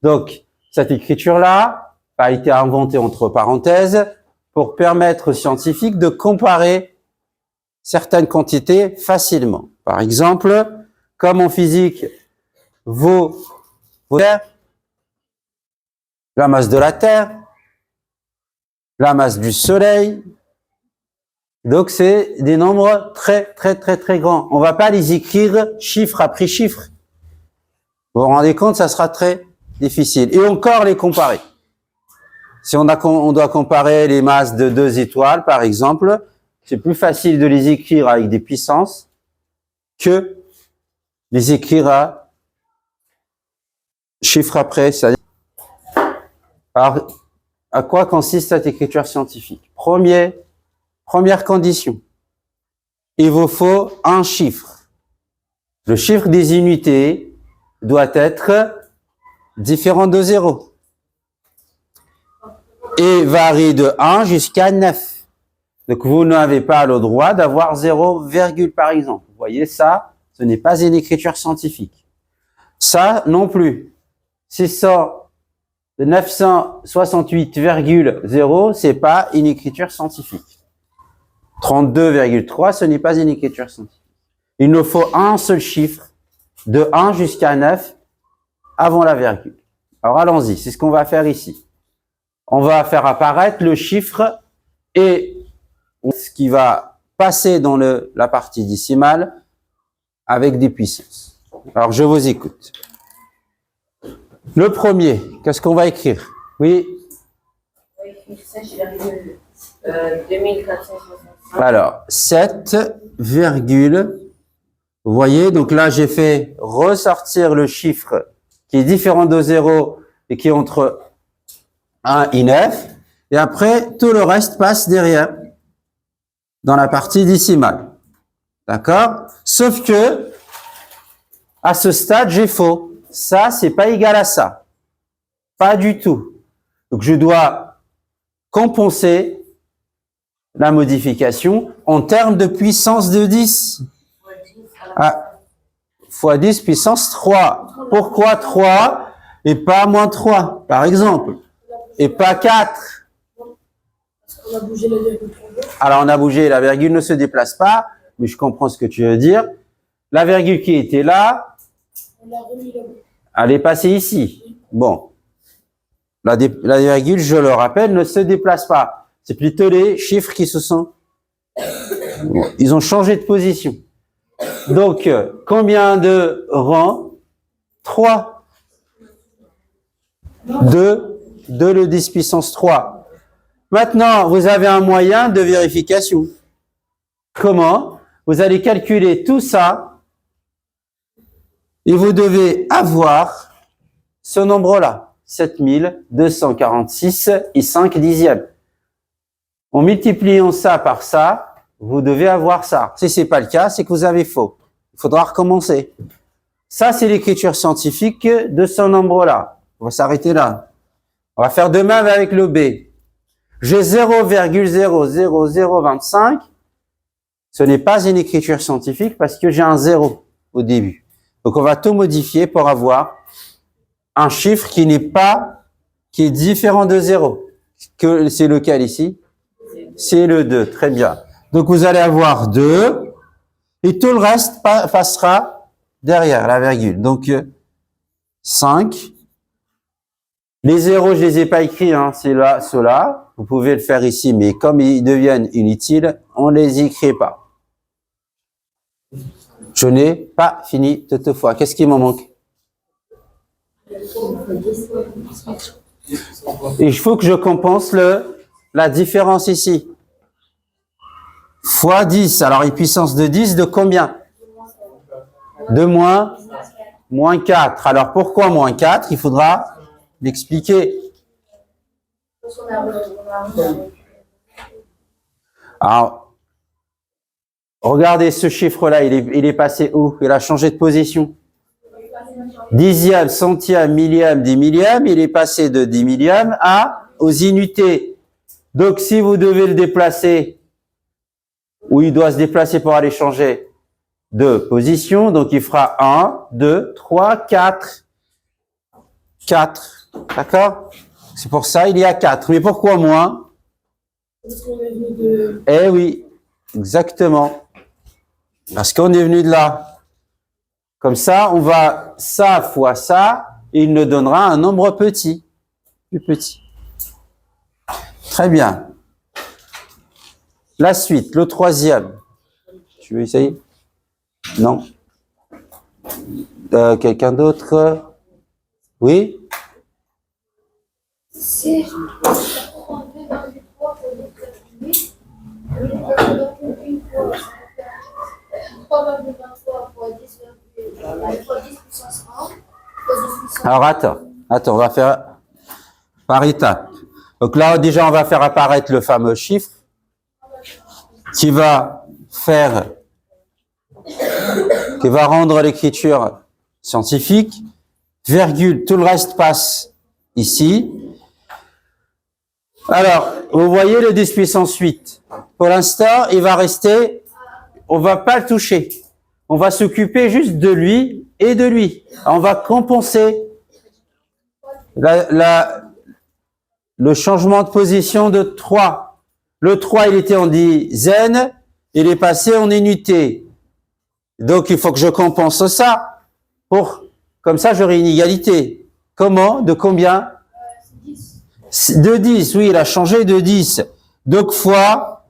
Donc, cette écriture-là a été inventée entre parenthèses pour permettre aux scientifiques de comparer certaines quantités facilement. Par exemple, comme en physique, la masse de la Terre, la masse du Soleil. Donc, c'est des nombres très grands. On va pas les écrire chiffre après chiffre. Vous vous rendez compte, ça sera très difficile. Et encore les comparer. Si on doit comparer les masses de 2 étoiles, par exemple, c'est plus facile de les écrire avec des puissances que les écrire à chiffre après. Alors, à quoi consiste cette écriture scientifique? Première condition. Il vous faut un chiffre. Le chiffre des unités doit être différent de 0. Et varie de 1 jusqu'à 9. Donc, vous n'avez pas le droit d'avoir 0, par exemple. Vous voyez, ça, ce n'est pas une écriture scientifique. Ça, non plus. 968,0, c'est pas une écriture scientifique. 32,3, ce n'est pas une écriture scientifique. Il nous faut un seul chiffre, de 1 jusqu'à 9, avant la virgule. Alors, allons-y, c'est ce qu'on va faire ici. On va faire apparaître le chiffre et ce qui va passer dans la partie décimale avec des puissances. Alors, je vous écoute. Le premier, qu'est-ce qu'on va écrire? Oui. On va écrire 7,2465. Alors, 7, vous voyez, donc là, j'ai fait ressortir le chiffre qui est différent de 0 et qui est entre 1 et 9. Et après, tout le reste passe derrière, dans la partie décimale. D'accord? Sauf que, à ce stade, j'ai faux. Ça, c'est pas égal à ça. Pas du tout. Donc, je dois compenser la modification en termes de puissance de 10. Fois 10 puissance 3. Pourquoi 3 et pas moins 3, par exemple? Et pas 4? Parce qu'on a bougé la virgule. Alors, on a bougé, la virgule ne se déplace pas, mais je comprends ce que tu veux dire. La virgule qui était là, elle est passée ici. Bon. La virgule, je le rappelle, ne se déplace pas. C'est plutôt les chiffres qui se sont... Bon, ils ont changé de position. Donc, combien de rangs? 3. 2 le 10 puissance 3. Maintenant, vous avez un moyen de vérification. Comment? Vous allez calculer tout ça et vous devez avoir ce nombre-là, 7246 et 5 dixièmes. En multipliant ça par ça, vous devez avoir ça. Si c'est pas le cas, c'est que vous avez faux. Il faudra recommencer. Ça, c'est l'écriture scientifique de ce nombre-là. On va s'arrêter là. On va faire de même avec le B. J'ai 0,00025. Ce n'est pas une écriture scientifique parce que j'ai un 0 au début. Donc, on va tout modifier pour avoir un chiffre qui est différent de 0. C'est lequel ici? C'est le 2. Très bien. Donc, vous allez avoir 2 et tout le reste passera derrière la virgule. Donc, 5. Les zéros, je les ai pas écrits, hein. C'est là, ceux-là. Vous pouvez le faire ici, mais comme ils deviennent inutiles, on les écrit pas. Je n'ai pas fini toutefois. Qu'est-ce qui m'en manque? Et il faut que je compense la différence ici. Fois 10. Alors, une puissance de 10 de combien? De moins 4. Alors, pourquoi moins 4? Il faudra l'expliquer. Alors, regardez ce chiffre-là, il est passé où? Il a changé de position. Dixième, centième, millième, 10 millième, il est passé de 10 millième aux unités. Donc, si vous devez le déplacer, ou il doit se déplacer pour aller changer de position, donc il fera 1, 2, 3, 4. 4. D'accord? C'est pour ça, il y a 4. Mais pourquoi moins? Parce qu'on est venu de... Eh oui, exactement. Parce qu'on est venu de là. Comme ça, on va ça fois ça, et il nous donnera un nombre petit. Plus petit. Très bien. La suite, le troisième. Tu veux essayer? Non. Quelqu'un d'autre? Oui? C'est 32,3 pour le calculer. Donc, une fois, ça va faire 3,23 fois 10 puissance 1, fois 10 puissance 1. Alors attends, on va faire par étapes. Donc là, déjà, on va faire apparaître le fameux chiffre qui va rendre l'écriture scientifique, virgule, tout le reste passe ici. Alors, vous voyez le 10 puissance 8. Pour l'instant, il va rester, on va pas le toucher. On va s'occuper juste de lui et de lui. On va compenser le changement de position de 3. Le 3, il était en dizaines, il est passé en unité. Donc, il faut que je compense ça. Comme ça, j'aurai une égalité. Comment? De combien? De 10, oui, il a changé de 10. Donc, fois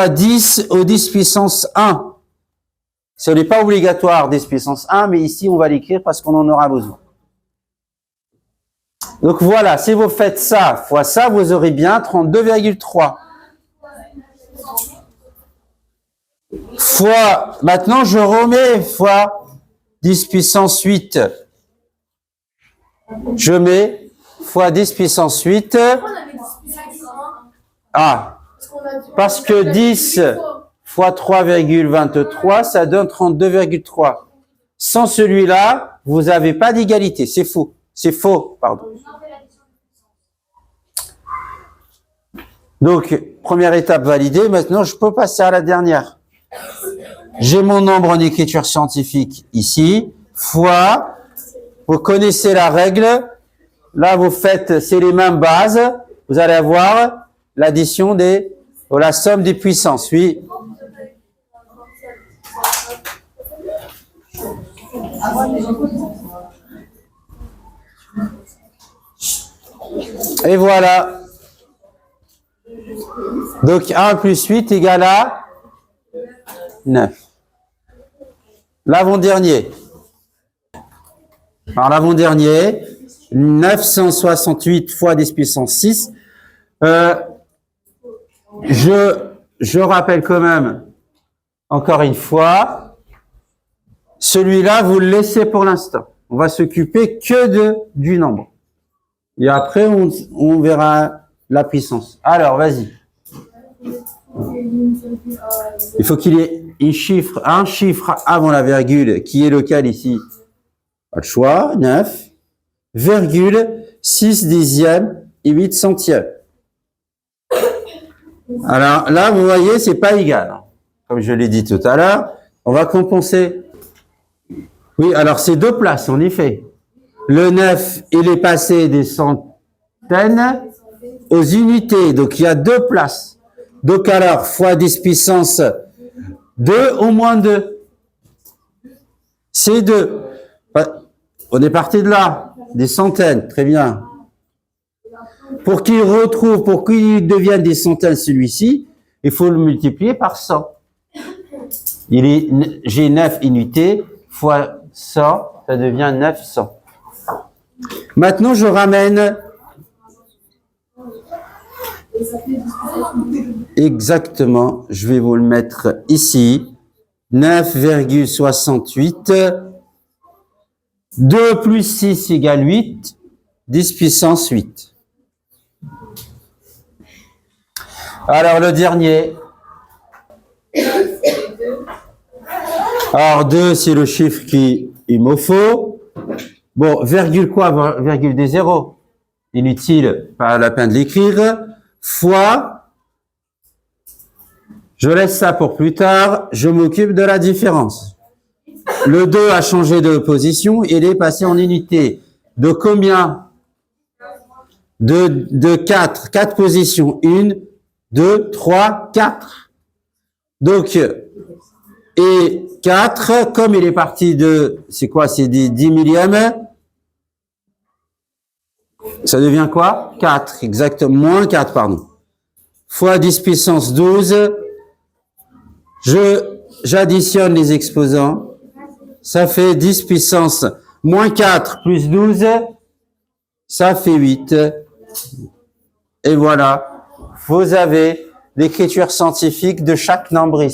10 au 10 puissance 1. Ce n'est pas obligatoire 10 puissance 1, mais ici, on va l'écrire parce qu'on en aura besoin. Donc voilà, si vous faites ça fois ça, vous aurez bien 32,3. Fois, maintenant je remets fois 10 puissance 8. Je mets fois 10 puissance 8. Ah, parce que 10 fois 3,23, ça donne 32,3. Sans celui-là, vous n'avez pas d'égalité. C'est faux. C'est faux, pardon. Donc, première étape validée. Maintenant, je peux passer à la dernière. J'ai mon nombre en écriture scientifique ici, fois, vous connaissez la règle. Là, vous faites, c'est les mêmes bases. Vous allez avoir l'addition la somme des puissances. Oui. Et voilà. Donc 1 plus 8 égale à 9. L'avant-dernier. Alors l'avant-dernier, 968 fois 10 puissance 6. Je rappelle quand même, encore une fois, celui-là, vous le laissez pour l'instant. On va s'occuper que du nombre. Et après, on verra la puissance. Alors, vas-y. Il faut qu'il y ait un chiffre avant la virgule, qui est lequel ici? Pas de choix. 9, virgule, 6 dixièmes et 8 centièmes. Alors là, vous voyez, c'est pas égal. Comme je l'ai dit tout à l'heure, on va compenser. Oui, alors c'est 2 places, en effet. Le 9, il est passé des centaines aux unités. Donc, il y a 2 places. Donc, alors, fois 10 puissance 2 au moins 2. C'est 2. On est parti de là. Des centaines. Très bien. Pour qu'il devienne des centaines, celui-ci, il faut le multiplier par 100. J'ai 9 unités fois 100, ça devient 900. Maintenant, je ramène exactement, je vais vous le mettre ici, 9,68, 2 plus 6 égale 8, 10 puissance 8. Alors, le dernier. Alors, 2, c'est le chiffre qu'il me faut. Bon, virgule quoi? Virgule des zéros. Inutile, pas la peine de l'écrire. Fois, je laisse ça pour plus tard, je m'occupe de la différence. Le 2 a changé de position, il est passé en unité. De combien? De 4. 4 positions. 1, 2, 3, 4. Donc, et 4, comme il est parti de, c'est quoi? C'est des 10 millièmes. Ça devient quoi? 4, exactement. Moins 4, pardon. Fois 10 puissance 12. J'additionne les exposants. Ça fait 10 puissance moins 4 plus 12. Ça fait 8. Et voilà. Vous avez l'écriture scientifique de chaque nombre ici.